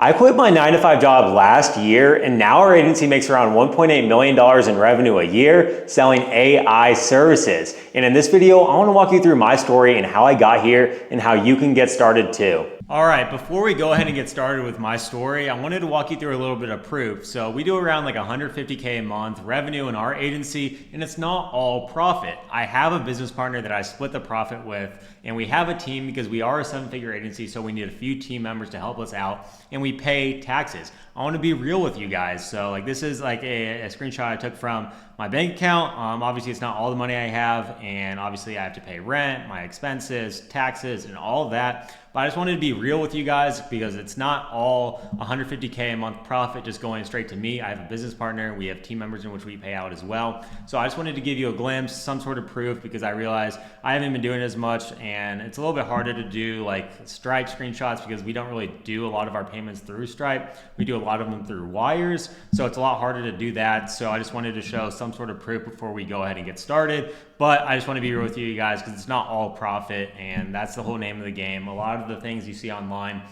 I quit my 9-to-5 job last year, and now our agency makes around $1.8 million in revenue a year selling AI services. And in this video, I want to walk you through my story and how I got here and how you can get started too. All right, before we go ahead and get started with my story, I wanted to walk you through a little bit of proof. So we do around like $150K a month revenue in our agency, and it's not all profit. I have a business partner that I split the profit with, and we have a team because we are a 7-figure agency, so we need a few team members to help us out, and we pay taxes. I want to be real with you guys. So like this is like a screenshot I took from my bank account. Obviously it's not all the money I have, and obviously I have to pay rent, my expenses, taxes, and all of that. But I just wanted to be real with you guys because it's not all 150K a month profit just going straight to me. I have a business partner. We have team members in which we pay out as well. So I just wanted to give you a glimpse, some sort of proof, because I realized I haven't been doing it as much, and it's a little bit harder to do like Stripe screenshots because we don't really do a lot of our payments through Stripe. We do a lot of them through wires. So it's a lot harder to do that. So I just wanted to show some sort of proof before we go ahead and get started. But I just want to be real with you guys because it's not all profit, and that's the whole name of the game. A lot of the things you see online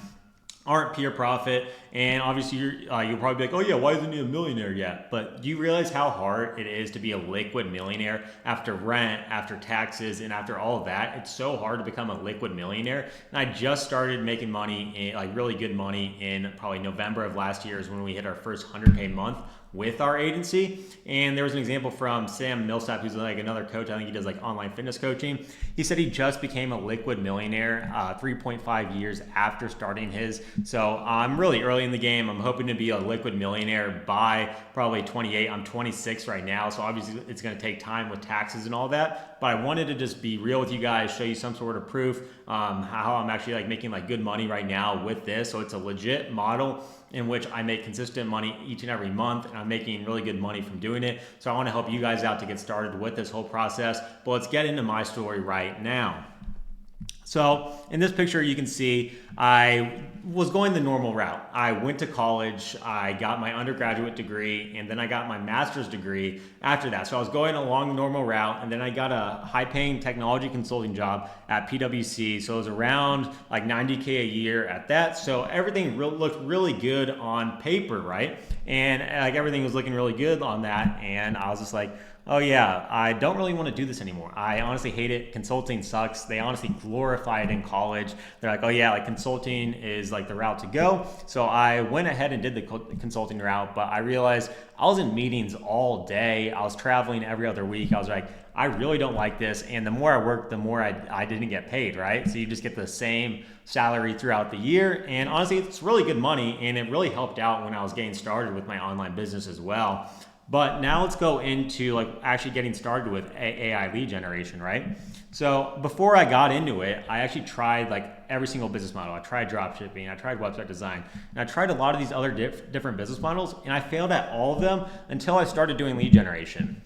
aren't pure profit, and obviously you'll probably be like, oh yeah, why isn't he a millionaire yet? But do you realize how hard it is to be a liquid millionaire after rent, after taxes, and after all of that? It's so hard to become a liquid millionaire. And I just started making money, like really good money, in probably November of last year is when we hit our first 100K month with our agency. And there was an example from Sam Millsap, who's like another coach. I think he does like online fitness coaching. He said he just became a liquid millionaire 3.5 years after starting his. So I'm really early in the game. I'm hoping to be a liquid millionaire by probably 28. I'm 26 right now. So obviously it's going to take time with taxes and all that. But I wanted to just be real with you guys, show you some sort of proof how I'm actually like making like good money right now with this. So it's a legit model in which I make consistent money each and every month, and I'm making really good money from doing it. So I want to help you guys out to get started with this whole process. But let's get into my story right now. So in this picture, you can see I was going the normal route. I went to college, I got my undergraduate degree, and then I got my master's degree after that. So I was going along the normal route, and then I got a high-paying technology consulting job at PwC. So it was around like 90K a year at that. So everything looked really good on paper, right? And like everything was looking really good on that, and I was just like, oh yeah, I don't really want to do this anymore. I honestly hate it. Consulting sucks. They honestly glorify it in college. They're like, oh yeah, like consulting is like the route to go. So I went ahead and did the consulting route, but I realized I was in meetings all day. I was traveling every other week. I was like, I really don't like this. And the more I worked, the more I didn't get paid, right? So you just get the same salary throughout the year. And honestly, it's really good money, and it really helped out when I was getting started with my online business as well. But now let's go into like actually getting started with AI lead generation, right? So before I got into it, I actually tried like every single business model. I tried dropshipping, I tried website design, and I tried a lot of these other different business models, and I failed at all of them until I started doing lead generation.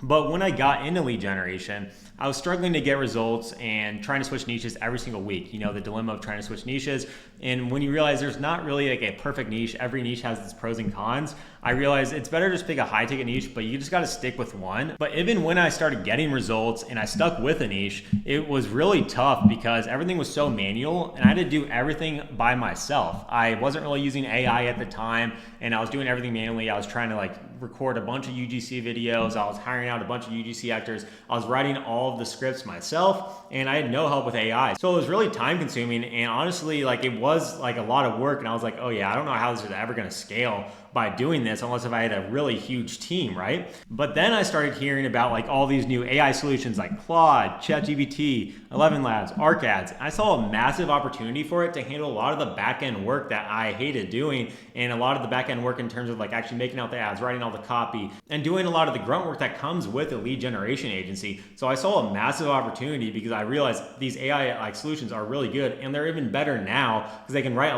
But when I got into lead generation, I was struggling to get results and trying to switch niches every single week. You know, the dilemma of trying to switch niches. And when you realize there's not really like a perfect niche, every niche has its pros and cons, I realized it's better to just pick a high ticket niche, but you just got to stick with one. But even when I started getting results and I stuck with a niche, it was really tough because everything was so manual and I had to do everything by myself. I wasn't really using AI at the time, and I was doing everything manually. I was trying to like record a bunch of UGC videos. I was hiring out a bunch of UGC actors. I was writing all of the scripts myself, and I had no help with AI. So it was really time consuming, and honestly, like it was like a lot of work, and I was like, oh yeah, I don't know how this is ever gonna scale by doing this unless if I had a really huge team, right? But then I started hearing about like all these new AI solutions like Claude, ChatGPT, 11 Labs, ArcAds. I saw a massive opportunity for it to handle a lot of the back end work that I hated doing, and a lot of the back end work in terms of like actually making out the ads, writing all the copy, and doing a lot of the grunt work that comes with a lead generation agency. So I saw a massive opportunity because I realized these AI like solutions are really good, and they're even better now because they can write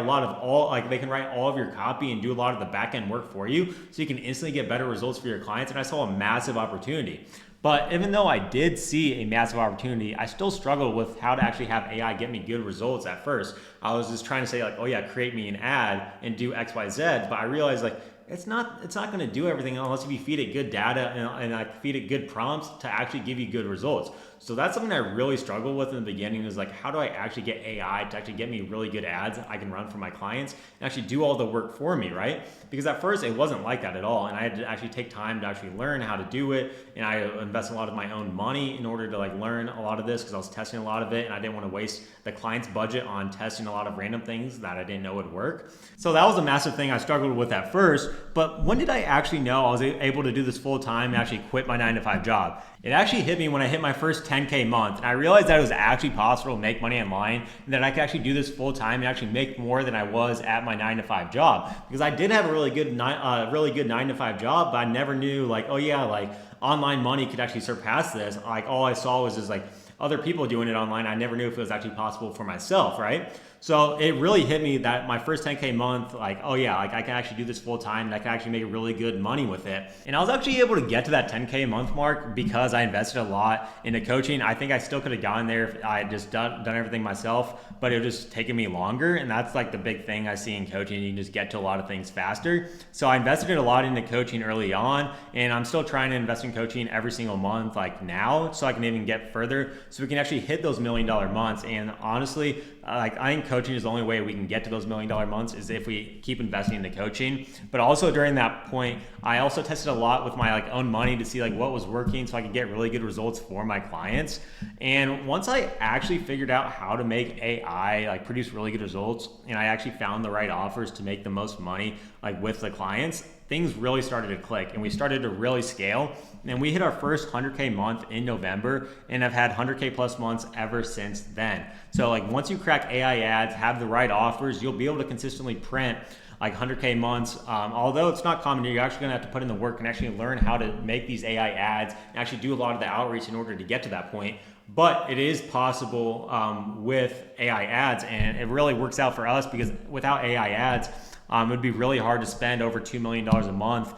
they can write all of your copy and do a lot of the back end work for you, so you can instantly get better results for your clients. And I saw a massive opportunity. But even though I did see a massive opportunity, I still struggled with how to actually have AI get me good results at first. I was just trying to say like, oh yeah, create me an ad and do X, Y, Z. But I realized like it's not going to do everything unless you feed it good data and like feed it good prompts to actually give you good results. So that's something I really struggled with in the beginning, is like, how do I actually get AI to actually get me really good ads I can run for my clients and actually do all the work for me, right? Because at first it wasn't like that at all. And I had to actually take time to actually learn how to do it. And I invested a lot of my own money in order to like learn a lot of this, because I was testing a lot of it and I didn't want to waste the client's budget on testing a lot of random things that I didn't know would work. So that was a massive thing I struggled with at first. But when did I actually know I was able to do this full time and actually quit my 9-to-5 job? It actually hit me when I hit my first 10K month, and I realized that it was actually possible to make money online, and that I could actually do this full time and actually make more than I was at my 9-to-5 job. Because I did have a really good 9-to-5 job, but I never knew like, oh yeah, like online money could actually surpass this. Like all I saw was just like other people doing it online. I never knew if it was actually possible for myself, right? So it really hit me that my first 10K month, like, oh yeah, like I can actually do this full time and I can actually make really good money with it. And I was actually able to get to that 10K month mark because I invested a lot into coaching. I think I still could have gotten there if I had just done everything myself, but it was just taking me longer. And that's like the big thing I see in coaching. You can just get to a lot of things faster. So I invested a lot into coaching early on, and I'm still trying to invest in coaching every single month, like now, so I can even get further, so we can actually hit those $1 million months. And honestly, like I think coaching is the only way we can get to those $1 million months, is if we keep investing into coaching. But also during that point, I also tested a lot with my like own money to see like what was working, so I could get really good results for my clients. And once I actually figured out how to make AI like produce really good results, and I actually found the right offers to make the most money like with the clients, things really started to click and we started to really scale. And we hit our first 100K month in November, and I've had 100K plus months ever since then. So like once you crack AI ads, have the right offers, you'll be able to consistently print like 100K months. Although it's not common, you're actually gonna have to put in the work and actually learn how to make these AI ads and actually do a lot of the outreach in order to get to that point. But it is possible with AI ads, and it really works out for us because without AI ads, it would be really hard to spend over $2 million a month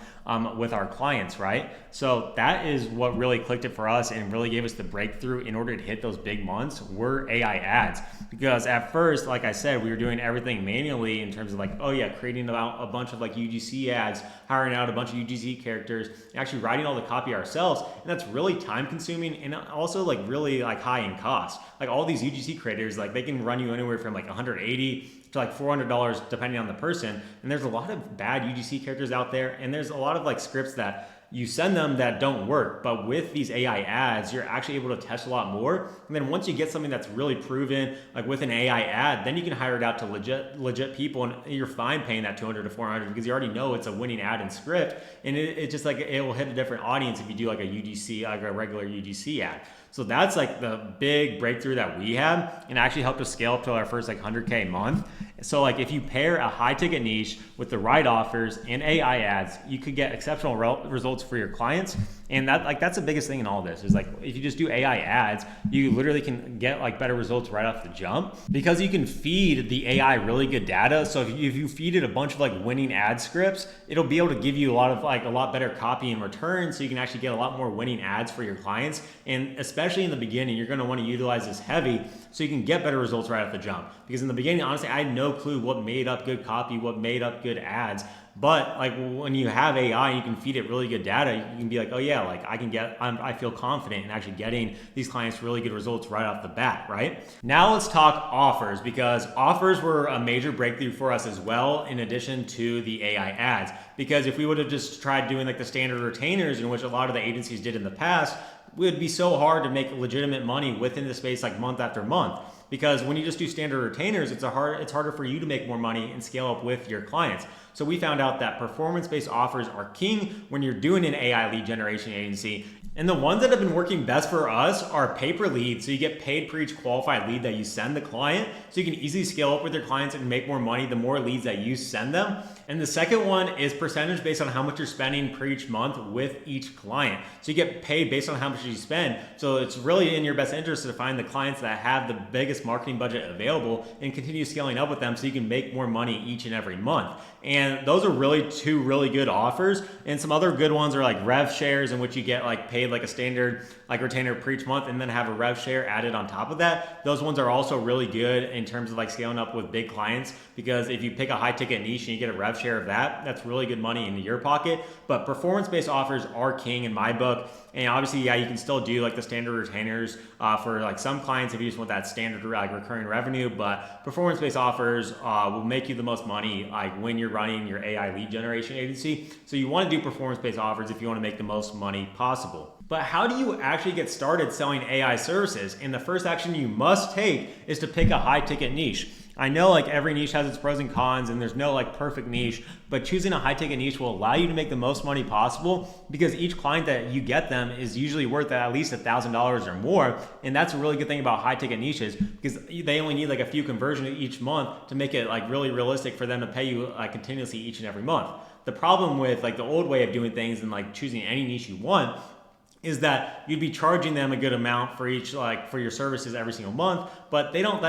with our clients, right? So that is what really clicked it for us and really gave us the breakthrough in order to hit those big months, were AI ads. Because at first, like I said, we were doing everything manually in terms of like, oh yeah, creating a bunch of like UGC ads, hiring out a bunch of UGC characters, actually writing all the copy ourselves. And that's really time consuming and also like really like high in cost. Like all these UGC creators, like they can run you anywhere from like $180 to like $400 depending on the person. And there's a lot of bad UGC characters out there, and there's a lot of like scripts that you send them that don't work. But with these AI ads, you're actually able to test a lot more. And then once you get something that's really proven, like with an AI ad, then you can hire it out to legit people, and you're fine paying that $200 to $400 because you already know it's a winning ad and script. And it just like, it will hit a different audience if you do like a UGC, like a regular UGC ad. So that's like the big breakthrough that we had, and actually helped us scale up to our first like 100K month. So like if you pair a high ticket niche with the right offers and AI ads, you could get exceptional results for your clients. And that's the biggest thing in all this, is like if you just do AI ads, you literally can get like better results right off the jump, because you can feed the AI really good data. So if you feed it a bunch of like winning ad scripts, it'll be able to give you a lot better copy in return, so you can actually get a lot more winning ads for your clients. And especially in the beginning, you're going to want to utilize this heavy so you can get better results right off the jump. Because in the beginning, honestly, I had no clue what made up good copy, what made up good ads. But like when you have AI and you can feed it really good data, you can be like, oh yeah, like I feel confident in actually getting these clients really good results right off the bat, right? Now let's talk offers, because offers were a major breakthrough for us as well, in addition to the AI ads. Because if we would have just tried doing like the standard retainers, in which a lot of the agencies did in the past, it would be so hard to make legitimate money within the space like month after month. Because when you just do standard retainers, it's harder for you to make more money and scale up with your clients. So we found out that performance-based offers are king when you're doing an AI lead generation agency. And the ones that have been working best for us are pay-per lead. So you get paid per each qualified lead that you send the client. So you can easily scale up with your clients and make more money the more leads that you send them. And the second one is percentage based on how much you're spending per each month with each client. So you get paid based on how much you spend. So it's really in your best interest to find the clients that have the biggest biggest marketing budget available and continue scaling up with them so you can make more money each and every month. And those are really two really good offers. And some other good ones are like rev shares, in which you get like paid like a standard like retainer per each month and then have a rev share added on top of that. Those ones are also really good in terms of like scaling up with big clients, because if you pick a high ticket niche and you get a rev share of that, that's really good money into your pocket. But performance-based offers are king in my book. And obviously, yeah, you can still do like the standard retainers for like some clients if you just want that standard like recurring revenue. But performance-based offers will make you the most money like when you're running your AI lead generation agency. So you want to do performance-based offers if you want to make the most money possible. But how do you actually get started selling AI services? And the first action you must take is to pick a high ticket niche. I know like every niche has its pros and cons and there's no like perfect niche, but choosing a high ticket niche will allow you to make the most money possible, because each client that you get them is usually worth at least $1,000 or more. And that's a really good thing about high ticket niches, because they only need like a few conversions each month to make it like really realistic for them to pay you like continuously each and every month. The problem with like the old way of doing things and like choosing any niche you want is that you'd be charging them a good amount for each, like for your services every single month, but they don't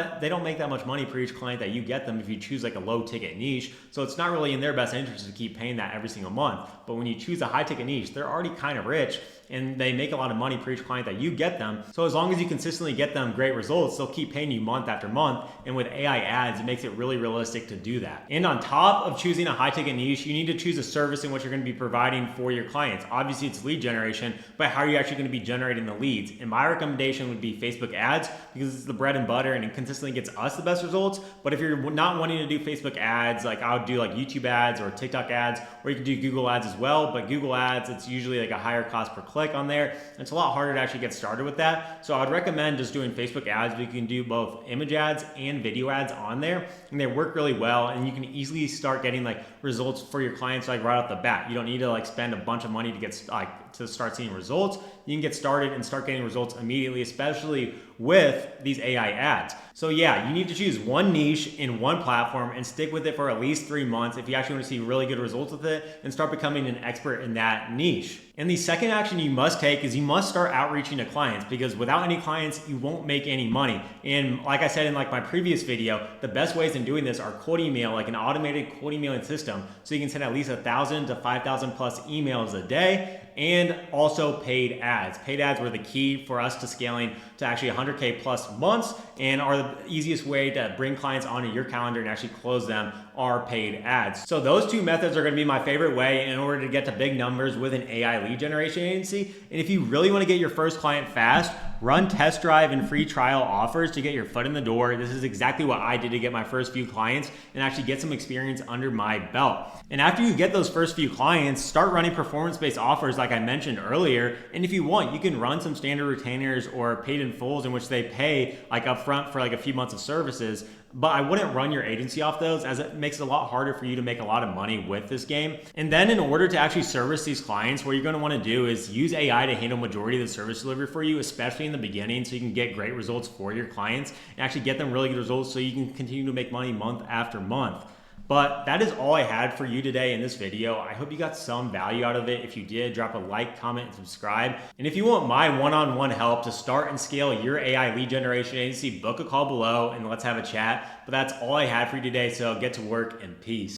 make that much money per each client that you get them if you choose like a low ticket niche. So it's not really in their best interest to keep paying that every single month. But when you choose a high ticket niche, they're already kind of rich and they make a lot of money per each client that you get them. So as long as you consistently get them great results, they'll keep paying you month after month. And with AI ads, it makes it really realistic to do that. And on top of choosing a high ticket niche, you need to choose a service in which you're going to be providing for your clients. Obviously it's lead generation, but how are you actually going to be generating the leads? And my recommendation would be Facebook ads, because it's the bread and butter and it consistently gets us the best results. But if you're not wanting to do Facebook ads, like I would do like YouTube ads or TikTok ads, or you can do Google ads as well. But Google ads, it's usually like a higher cost per click on there. It's a lot harder to actually get started with that. So I would recommend just doing Facebook ads, but you can do both image ads and video ads on there, and they work really well. And you can easily start getting like results for your clients like right off the bat. You don't need to like spend a bunch of money to get like to start seeing results. You can get started and start getting results immediately, especially with these AI ads. So yeah, you need to choose one niche in one platform and stick with it for at least 3 months if you actually want to see really good results with it, and start becoming an expert in that niche. And the second action you must take is you must start outreaching to clients, because without any clients, you won't make any money. And like I said in like my previous video, the best ways in doing this are cold email, like an automated cold emailing system. So you can send at least 1,000 to 5,000 plus emails a day, and also paid ads. Paid ads were the key for us to scaling to actually 100K plus months, and are the easiest way to bring clients onto your calendar and actually close them are paid ads. So those two methods are gonna be my favorite way in order to get to big numbers with an AI lead generation agency. And if you really wanna get your first client fast, run test drive and free trial offers to get your foot in the door. This is exactly what I did to get my first few clients and actually get some experience under my belt. And after you get those first few clients, start running performance-based offers like I mentioned earlier. And if you want, you can run some standard retainers or paid in fulls in which they pay like upfront for like a few months of services. But I wouldn't run your agency off those, as it makes it a lot harder for you to make a lot of money with this game. And then in order to actually service these clients, what you're going to want to do is use AI to handle majority of the service delivery for you, especially in the beginning, so you can get great results for your clients and actually get them really good results so you can continue to make money month after month. But that is all I had for you today in this video. I hope you got some value out of it. If you did, drop a like, comment, and subscribe. And if you want my one-on-one help to start and scale your AI lead generation agency, book a call below and let's have a chat. But that's all I had for you today, so get to work and peace.